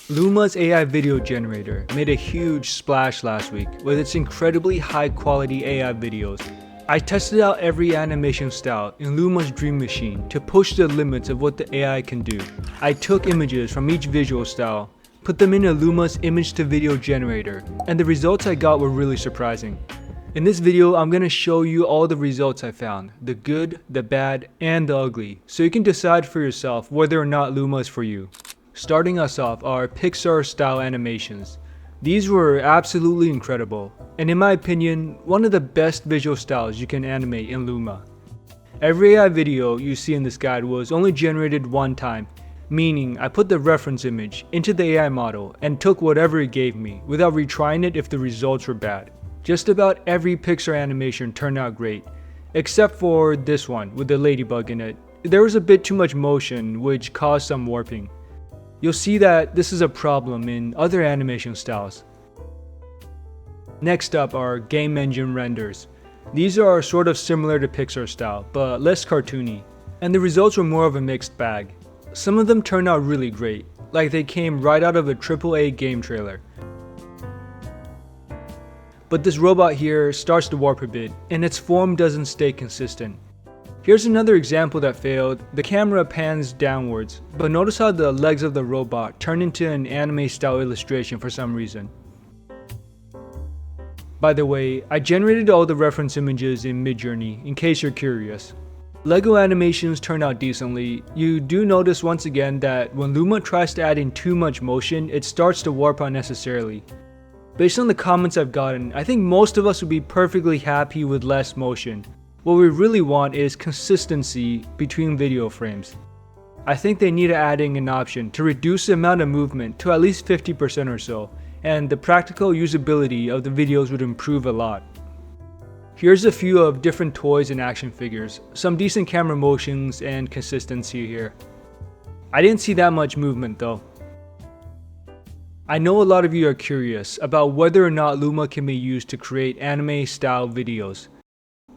Luma's AI video generator made a huge splash last week with its incredibly high quality AI videos. I tested out every animation style in Luma's Dream Machine to push the limits of what the AI can do. I took images from each visual style, put them into Luma's image to video generator, and the results I got were really surprising. In this video, I'm going to show you all the results I found, the good, the bad, and the ugly, so you can decide for yourself whether or not Luma is for you. Starting us off are Pixar style animations. These were absolutely incredible, and in my opinion, one of the best visual styles you can animate in Luma. Every AI video you see in this guide was only generated one time, meaning I put the reference image into the AI model and took whatever it gave me without retrying it if the results were bad. Just about every Pixar animation turned out great, except for this one with the ladybug in it. There was a bit too much motion, which caused some warping. You'll see that this is a problem in other animation styles. Next up are game engine renders. These are sort of similar to Pixar style, but less cartoony, and the results were more of a mixed bag. Some of them turned out really great, like they came right out of a AAA game trailer. But this robot here starts to warp a bit, and its form doesn't stay consistent. Here's another example that failed. The camera pans downwards, but notice how the legs of the robot turn into an anime style illustration for some reason. By the way, I generated all the reference images in Midjourney in case you're curious. Lego animations turn out decently. You do notice once again that when Luma tries to add in too much motion, it starts to warp unnecessarily. Based on the comments I've gotten, I think most of us would be perfectly happy with less motion. What we really want is consistency between video frames. I think they need adding an option to reduce the amount of movement to at least 50% or so, and the practical usability of the videos would improve a lot. Here's a few of different toys and action figures, some decent camera motions and consistency here. I didn't see that much movement though. I know a lot of you are curious about whether or not Luma can be used to create anime style videos.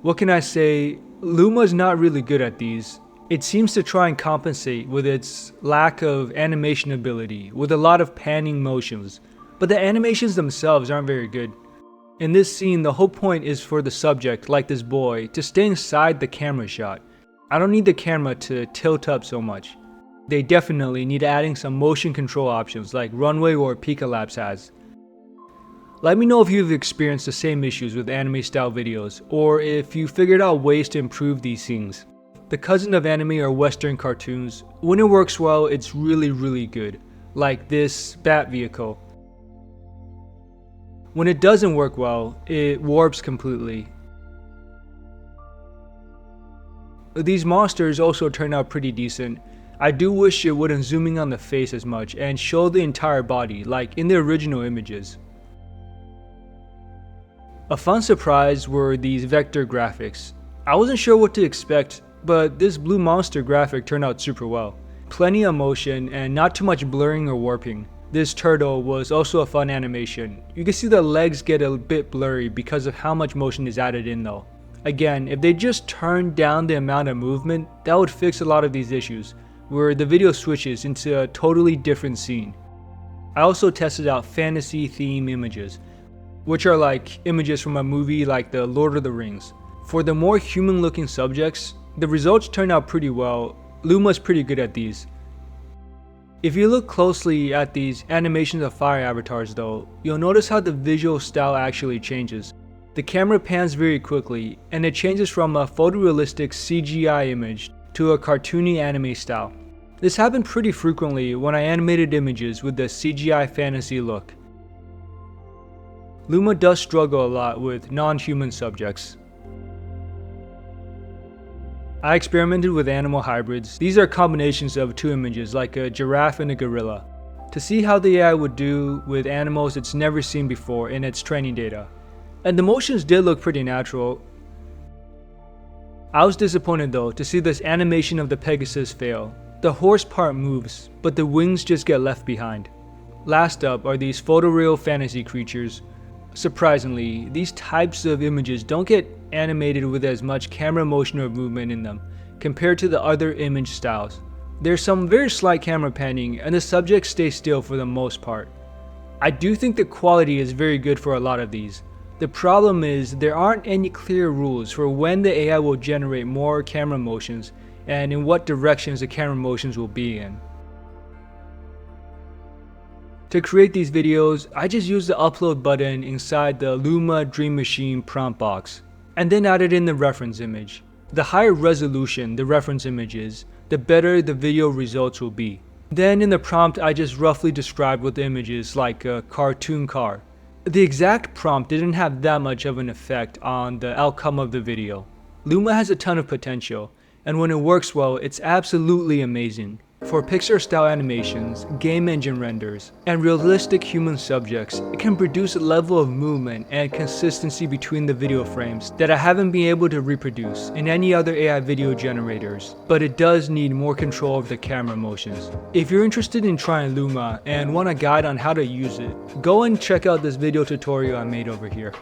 What can I say? Luma is not really good at these. It seems to try and compensate with its lack of animation ability with a lot of panning motions, but the animations themselves aren't very good. In this scene, the whole point is for the subject, like this boy, to stay inside the camera shot. I don't need the camera to tilt up so much. They definitely need adding some motion control options like Runway or Pika-Labs has. Let me know if you've experienced the same issues with anime style videos, or if you figured out ways to improve these things. The cousin of anime are Western cartoons. When it works well, it's really good, like this bat vehicle. When it doesn't work well, it warps completely. These monsters also turn out pretty decent. I do wish it wouldn't zoom in on the face as much and show the entire body like in the original images. A fun surprise were these vector graphics. I wasn't sure what to expect, but this blue monster graphic turned out super well. Plenty of motion and not too much blurring or warping. This turtle was also a fun animation. You can see the legs get a bit blurry because of how much motion is added in though. Again, if they just turned down the amount of movement, that would fix a lot of these issues, where the video switches into a totally different scene. I also tested out fantasy theme images, which are like images from a movie like The Lord of the Rings. For the more human looking subjects, the results turned out pretty well. Luma's pretty good at these. If you look closely at these animations of fire avatars though, you'll notice how the visual style actually changes. The camera pans very quickly, and it changes from a photorealistic CGI image to a cartoony anime style. This happened pretty frequently when I animated images with the CGI fantasy look. Luma does struggle a lot with non-human subjects. I experimented with animal hybrids. These are combinations of two images like a giraffe and a gorilla, to see how the AI would do with animals it's never seen before in its training data. And the motions did look pretty natural. I was disappointed though to see this animation of the Pegasus fail. The horse part moves, but the wings just get left behind. Last up are these Photoreal Fantasy creatures. Surprisingly, these types of images don't get animated with as much camera motion or movement in them compared to the other image styles. There's some very slight camera panning and the subject stays still for the most part. I do think the quality is very good for a lot of these. The problem is there aren't any clear rules for when the AI will generate more camera motions and in what directions the camera motions will be in. To create these videos, I just used the upload button inside the Luma Dream Machine prompt box, and then added in the reference image. The higher resolution the reference image is, the better the video results will be. Then in the prompt I just roughly described what the image is, like a cartoon car. The exact prompt didn't have that much of an effect on the outcome of the video. Luma has a ton of potential, and when it works well, it's absolutely amazing. For Pixar style animations, game engine renders, and realistic human subjects, it can produce a level of movement and consistency between the video frames that I haven't been able to reproduce in any other AI video generators, but it does need more control of the camera motions. If you're interested in trying Luma and want a guide on how to use it, go and check out this video tutorial I made over here.